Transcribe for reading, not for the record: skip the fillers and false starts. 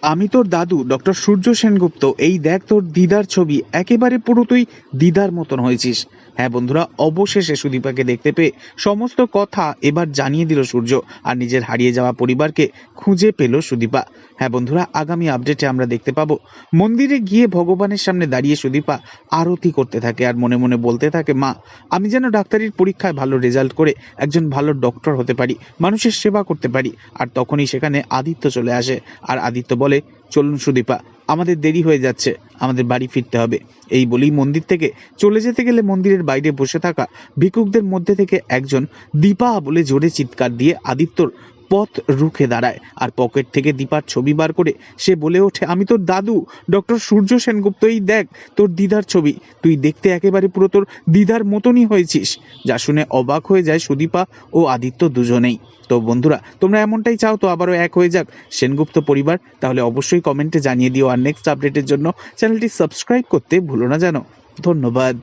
আমি তোর দাদু ডক্টর সূর্য সেনগুপ্ত। এই দেখ তোর দিদার ছবি, একেবারে পুরো তুই দিদার মতন হয়েছিস। হ্যাঁ বন্ধুরা, অবশেষে সুদীপাকে দেখতে পেয়ে সমস্ত কথা এবার জানিয়ে দিল সূর্য, আর নিজের হারিয়ে যাওয়া পরিবারকে খুঁজে পেল সুদীপা। হ্যাঁ বন্ধুরা, আগামী আপডেটে আমরা দেখতে পাবো মন্দিরে গিয়ে ভগবানের সামনে দাঁড়িয়ে সুদীপা আরতি করতে থাকে আর মনে মনে বলতে থাকে, মা, আমি যেন ডাক্তারির পরীক্ষায় ভালো রেজাল্ট করে একজন ভালো ডক্টর হতে পারি, মানুষের সেবা করতে পারি। আর তখনই সেখানে আদিত্য চলে আসে, আর আদিত্য বলে, চলুন সুদীপা, আমাদের দেরি হয়ে যাচ্ছে, আমাদের বাড়ি ফিরতে হবে। এই বলেই মন্দির থেকে চলে যেতে গেলে মন্দিরের বাইরে বসে থাকা ভিক্ষুকদের মধ্যে থেকে একজন দীপা বলে জোরে চিৎকার দিয়ে আদিত্যর পথ রুখে দাঁড়ায়, আর পকেট থেকে দীপার ছবি বার করে সে বলে ওঠে, আমি তোর দাদু ডক্টর সূর্য সেনগুপ্ত। এই দেখ তোর দিদার ছবি, তুই দেখতে একেবারে পুরো তোর দিদার মতনই হয়েছিস। যা শুনে অবাক হয়ে যায় সুদীপা ও আদিত্য দুজনেই। তো বন্ধুরা, তোমরা এমনটাই চাও তো আবারও এক হয়ে যাক সেনগুপ্ত পরিবার? তাহলে অবশ্যই কমেন্টে জানিয়ে দিও, আর নেক্সট আপডেটের জন্য চ্যানেলটি সাবস্ক্রাইব করতে ভুলো না যেন। ধন্যবাদ।